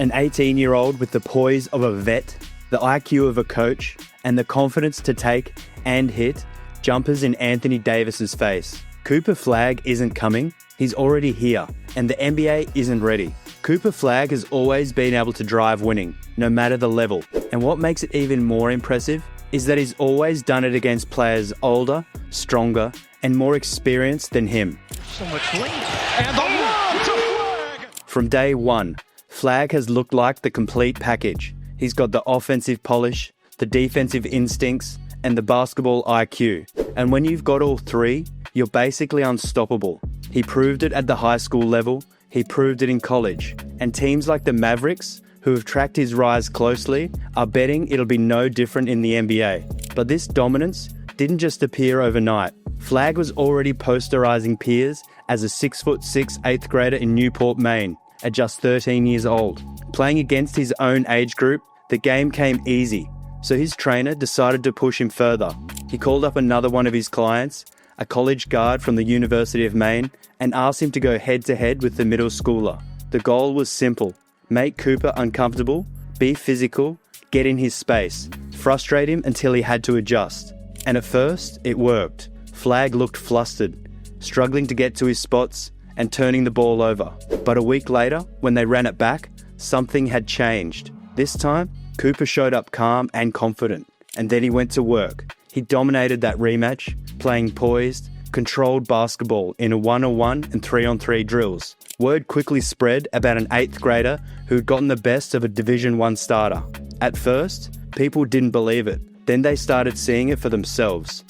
An 18-year-old with the poise of a vet, the IQ of a coach, and the confidence to take and hit jumpers in Anthony Davis's face. Cooper Flagg isn't coming, he's already here, and the NBA isn't ready. Cooper Flagg has always been able to drive winning, no matter the level. And what makes it even more impressive is that he's always done it against players older, stronger, and more experienced than him. So much length, and the lob to Flagg! From day one, Flagg has looked like the complete package. He's got the offensive polish, the defensive instincts, and the basketball IQ. And when you've got all three, you're basically unstoppable. He proved it at the high school level, he proved it in college. And teams like the Mavericks, who have tracked his rise closely, are betting it'll be no different in the NBA. But this dominance didn't just appear overnight. Flagg was already posterizing peers as a 6'6" 8th grader in Newport, Maine, at just 13 years old. Playing against his own age group, the game came easy, so his trainer decided to push him further. He called up another one of his clients, a college guard from the University of Maine, and asked him to go head-to-head with the middle schooler. The goal was simple: make Cooper uncomfortable, be physical, get in his space, frustrate him until he had to adjust. And at first, it worked. Flagg looked flustered, struggling to get to his spots and turning the ball over. But a week later, when they ran it back, something had changed. This time, Cooper showed up calm and confident, and then he went to work. He dominated that rematch, playing poised, controlled basketball in a 1-on-1 and 3-on-3 drills. Word quickly spread about an 8th grader who'd gotten the best of a Division I starter. At first, people didn't believe it. Then they started seeing it for themselves.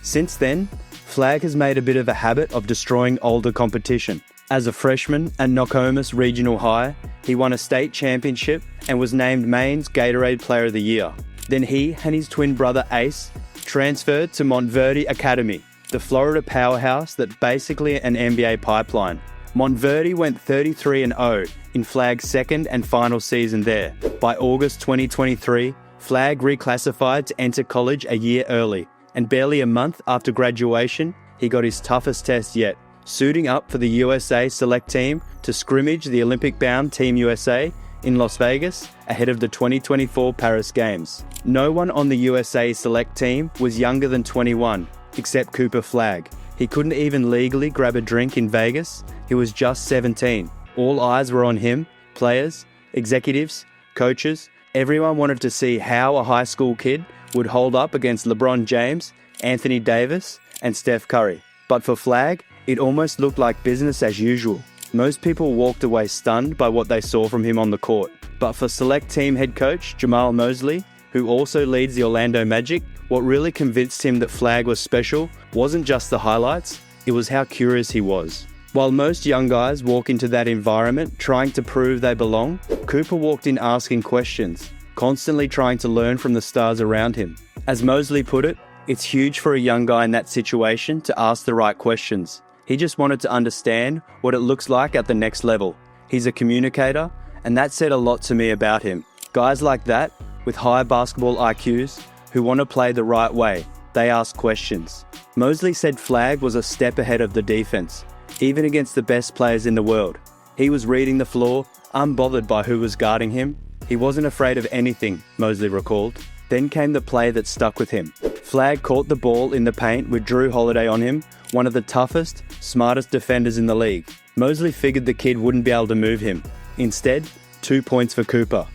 Since then, Flagg has made a bit of a habit of destroying older competition. As a freshman at Nokomis Regional High, he won a state championship and was named Maine's Gatorade Player of the Year. Then he and his twin brother Ace transferred to Montverde Academy, the Florida powerhouse that's basically an NBA pipeline. Montverde went 33-0 in Flagg's second and final season there. By August 2023, Flagg reclassified to enter college a year early, and barely a month after graduation, he got his toughest test yet, suiting up for the USA select team to scrimmage the Olympic-bound Team USA in Las Vegas ahead of the 2024 Paris Games. No one on the USA select team was younger than 21, except Cooper Flagg. He couldn't even legally grab a drink in Vegas. He was just 17. All eyes were on him. Players, executives, coaches, everyone wanted to see how a high school kid would hold up against LeBron James, Anthony Davis, and Steph Curry. But for Flagg, it almost looked like business as usual. Most people walked away stunned by what they saw from him on the court. But for select team head coach Jamal Mosley, who also leads the Orlando Magic, what really convinced him that Flagg was special wasn't just the highlights, it was how curious he was. While most young guys walk into that environment trying to prove they belong, Cooper walked in asking questions, constantly trying to learn from the stars around him. As Mosley put it, it's huge for a young guy in that situation to ask the right questions. He just wanted to understand what it looks like at the next level. He's a communicator, and that said a lot to me about him. Guys like that, with high basketball IQs, who want to play the right way, they ask questions. Mosley said Flagg was a step ahead of the defense, even against the best players in the world. He was reading the floor, unbothered by who was guarding him. He wasn't afraid of anything, Mosley recalled. Then came the play that stuck with him. Flagg caught the ball in the paint with Drew Holiday on him, one of the toughest, smartest defenders in the league. Mosley figured the kid wouldn't be able to move him. Instead, 2 points for Cooper.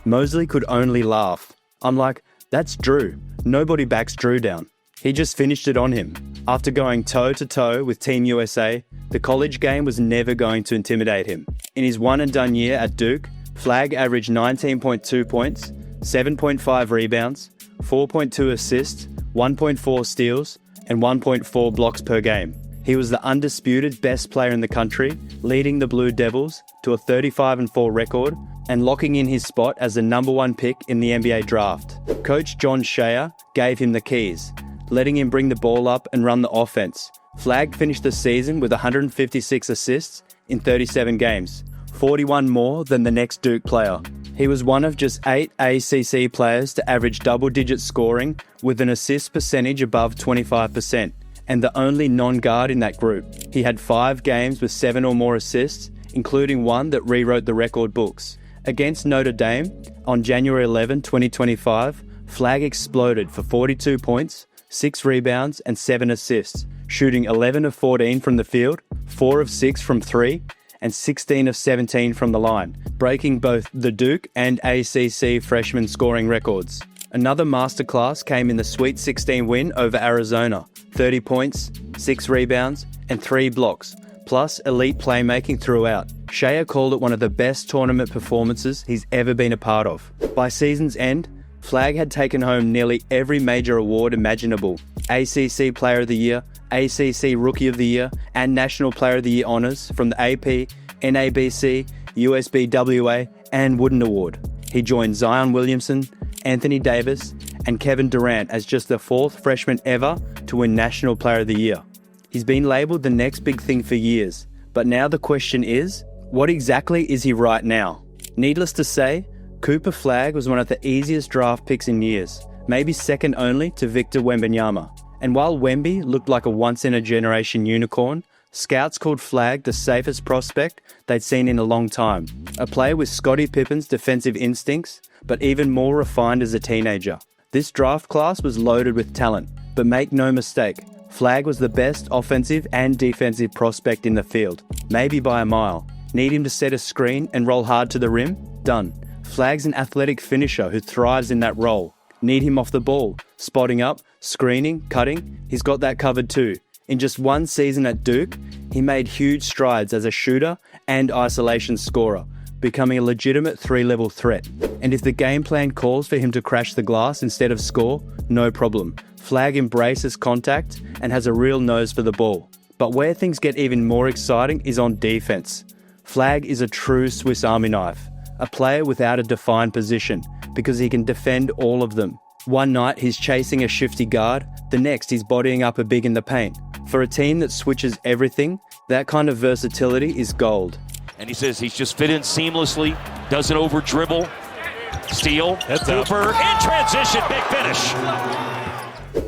Mosley could only laugh. I'm like, that's Drew. Nobody backs Drew down. He just finished it on him. After going toe-to-toe with Team USA, the college game was never going to intimidate him. In his one-and-done year at Duke, Flagg averaged 19.2 points, 7.5 rebounds, 4.2 assists, 1.4 steals, and 1.4 blocks per game. He was the undisputed best player in the country, leading the Blue Devils to a 35-4 record and locking in his spot as the number 1 pick in the NBA draft. Coach John Shea gave him the keys, letting him bring the ball up and run the offense. Flagg finished the season with 156 assists in 37 games, 41 more than the next Duke player. He was one of just 8 ACC players to average double-digit scoring with an assist percentage above 25%, and the only non-guard in that group. He had 5 games with 7 or more assists, including one that rewrote the record books. Against Notre Dame, on January 11, 2025, Flagg exploded for 42 points, 6 rebounds and 7 assists, shooting 11 of 14 from the field, 4 of 6 from 3, and 16 of 17 from the line, breaking both the Duke and ACC freshman scoring records. Another masterclass came in the Sweet 16 win over Arizona, 30 points, 6 rebounds, and 3 blocks, plus elite playmaking throughout. Shea called it one of the best tournament performances he's ever been a part of. By season's end, Flagg had taken home nearly every major award imaginable: ACC Player of the Year, ACC Rookie of the Year, and National Player of the Year honours from the AP, NABC, USBWA, and Wooden Award. He joined Zion Williamson, Anthony Davis, and Kevin Durant as just the 4th freshman ever to win National Player of the Year. He's been labelled the next big thing for years, but now the question is, what exactly is he right now? Needless to say, Cooper Flagg was one of the easiest draft picks in years, maybe second only to Victor Wembanyama. And while Wemby looked like a once-in-a-generation unicorn, scouts called Flagg the safest prospect they'd seen in a long time. A player with Scottie Pippen's defensive instincts, but even more refined as a teenager. This draft class was loaded with talent, but make no mistake, Flagg was the best offensive and defensive prospect in the field, maybe by a mile. Need him to set a screen and roll hard to the rim? Done. Flagg's an athletic finisher who thrives in that role. Need him off the ball, spotting up, screening, cutting? He's got that covered too. In just one season at Duke, he made huge strides as a shooter and isolation scorer, becoming a legitimate 3-level threat. And if the game plan calls for him to crash the glass instead of score, no problem. Flagg embraces contact and has a real nose for the ball. But where things get even more exciting is on defense. Flagg is a true Swiss Army knife, a player without a defined position, because he can defend all of them. One night he's chasing a shifty guard, the next he's bodying up a big in the paint. For a team that switches everything, that kind of versatility is gold. And he says he's just fit in seamlessly, doesn't over dribble. Steal, Cooper in transition, big finish.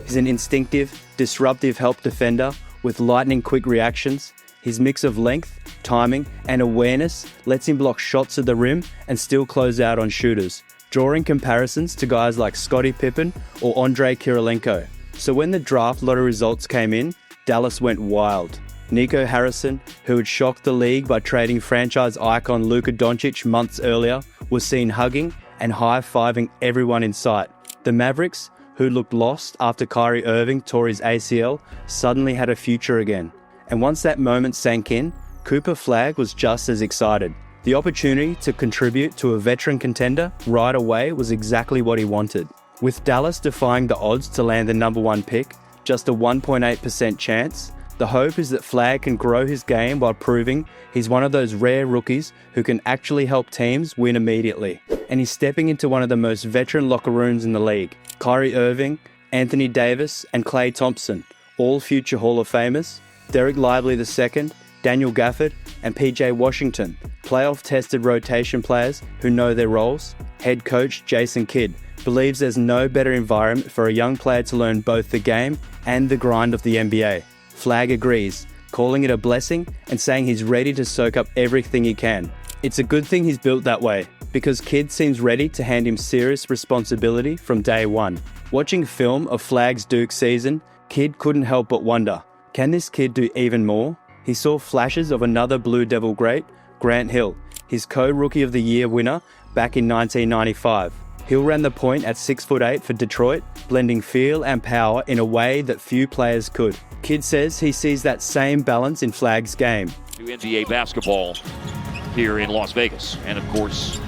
He's an instinctive, disruptive help defender with lightning quick reactions. His mix of length, timing, and awareness lets him block shots at the rim and still close out on shooters, drawing comparisons to guys like Scottie Pippen or Andrei Kirilenko. So when the draft lottery results came in, Dallas went wild. Nico Harrison, who had shocked the league by trading franchise icon Luka Doncic months earlier, was seen hugging and high-fiving everyone in sight. The Mavericks, who looked lost after Kyrie Irving tore his ACL, suddenly had a future again. And once that moment sank in, Cooper Flagg was just as excited. The opportunity to contribute to a veteran contender right away was exactly what he wanted. With Dallas defying the odds to land the number 1 pick, just a 1.8% chance, the hope is that Flagg can grow his game while proving he's one of those rare rookies who can actually help teams win immediately. And he's stepping into one of the most veteran locker rooms in the league. Kyrie Irving, Anthony Davis, and Klay Thompson, all future Hall of Famers. Derek Lively II, Daniel Gafford, and PJ Washington, playoff-tested rotation players who know their roles. Head coach Jason Kidd believes there's no better environment for a young player to learn both the game and the grind of the NBA. Flagg agrees, calling it a blessing and saying he's ready to soak up everything he can. It's a good thing he's built that way, because Kidd seems ready to hand him serious responsibility from day one. Watching film of Flagg's Duke season, Kidd couldn't help but wonder, can this kid do even more? He saw flashes of another Blue Devil great, Grant Hill, his co-Rookie of the Year winner back in 1995. Hill ran the point at 6'8" for Detroit, blending feel and power in a way that few players could. Kidd says he sees that same balance in Flagg's game. NBA basketball here in Las Vegas. And of course,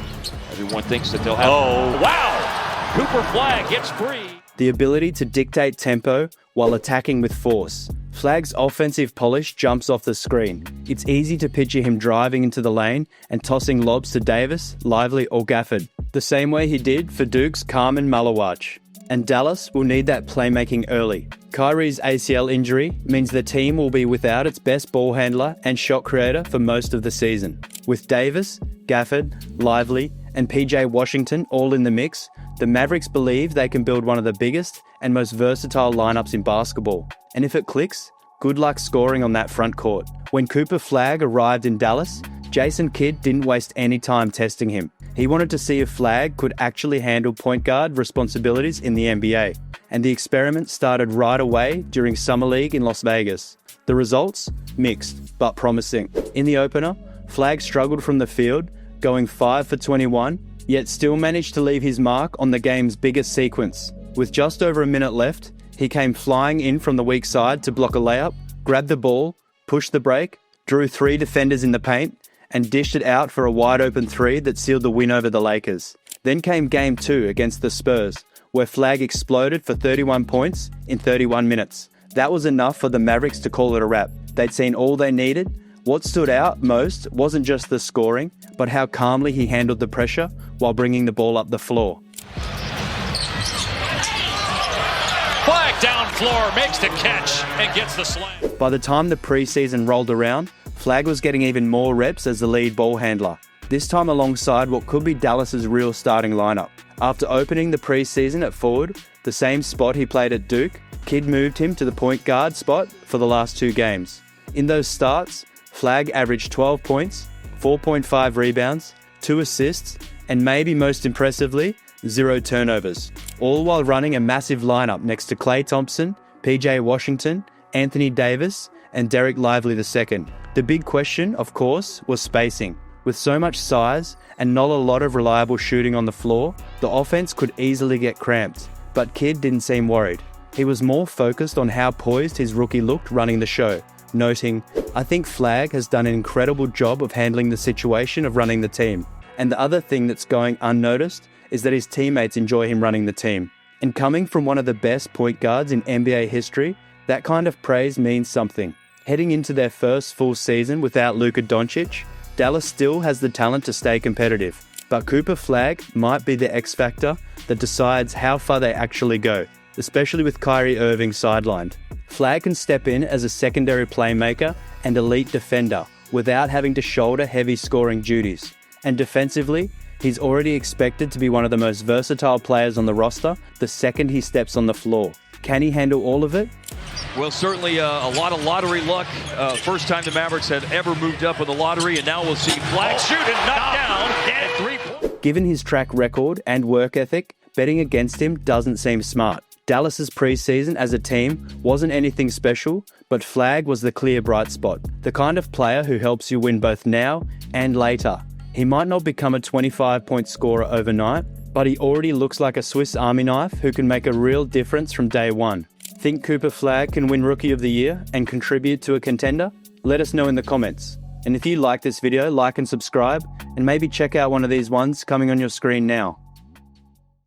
everyone thinks that they'll have... Oh, wow! Cooper Flagg gets free. The ability to dictate tempo while attacking with force. Flagg's offensive polish jumps off the screen. It's easy to picture him driving into the lane and tossing lobs to Davis, Lively or Gafford, the same way he did for Duke's Carmen Malawach. and Dallas will need that playmaking early. Kyrie's ACL injury means the team will be without its best ball handler and shot creator for most of the season. With Davis, Gafford, Lively, and PJ Washington all in the mix, the Mavericks believe they can build one of the biggest and most versatile lineups in basketball. And if it clicks, good luck scoring on that front court. When Cooper Flagg arrived in Dallas, Jason Kidd didn't waste any time testing him. He wanted to see if Flagg could actually handle point guard responsibilities in the NBA. And the experiment started right away during Summer League in Las Vegas. The results? Mixed, but promising. In the opener, Flagg struggled from the field, going 5 for 21, yet still managed to leave his mark on the game's biggest sequence. With just over a minute left, he came flying in from the weak side to block a layup, grabbed the ball, pushed the break, drew 3 defenders in the paint, and dished it out for a wide-open 3 that sealed the win over the Lakers. Then came Game 2 against the Spurs, where Flagg exploded for 31 points in 31 minutes. That was enough for the Mavericks to call it a wrap. They'd seen all they needed. What stood out most wasn't just the scoring, but how calmly he handled the pressure while bringing the ball up the floor. Flagg down floor, makes the catch, and gets the slam. By the time the preseason rolled around, Flagg was getting even more reps as the lead ball handler, this time alongside what could be Dallas's real starting lineup. After opening the preseason at forward, the same spot he played at Duke, Kidd moved him to the point guard spot for the last 2 games. In those starts, Flagg averaged 12 points, 4.5 rebounds, 2 assists, and maybe most impressively, 0 turnovers, all while running a massive lineup next to Klay Thompson, PJ Washington, Anthony Davis, and Derek Lively II. The big question, of course, was spacing. With so much size and not a lot of reliable shooting on the floor, the offense could easily get cramped. But Kidd didn't seem worried. He was more focused on how poised his rookie looked running the show, noting, "I think Flagg has done an incredible job of handling the situation of running the team." And the other thing that's going unnoticed is that his teammates enjoy him running the team. And coming from one of the best point guards in NBA history, that kind of praise means something. Heading into their first full season without Luka Doncic, Dallas still has the talent to stay competitive. But Cooper Flagg might be the X factor that decides how far they actually go, especially with Kyrie Irving sidelined. Flagg can step in as a secondary playmaker and elite defender without having to shoulder heavy scoring duties. And defensively, he's already expected to be one of the most versatile players on the roster the second he steps on the floor. Can he handle all of it? Well, certainly a lot of lottery luck. First time the Mavericks had ever moved up in the lottery, and now we'll see Flagg shoot and knock down at 3 points. Given his track record and work ethic, betting against him doesn't seem smart. Dallas's preseason as a team wasn't anything special, but Flagg was the clear bright spot, the kind of player who helps you win both now and later. He might not become a 25-point scorer overnight, but he already looks like a Swiss Army knife who can make a real difference from day one. Think Cooper Flagg can win Rookie of the Year and contribute to a contender? Let us know in the comments. And if you like this video, like and subscribe, and maybe check out one of these ones coming on your screen now.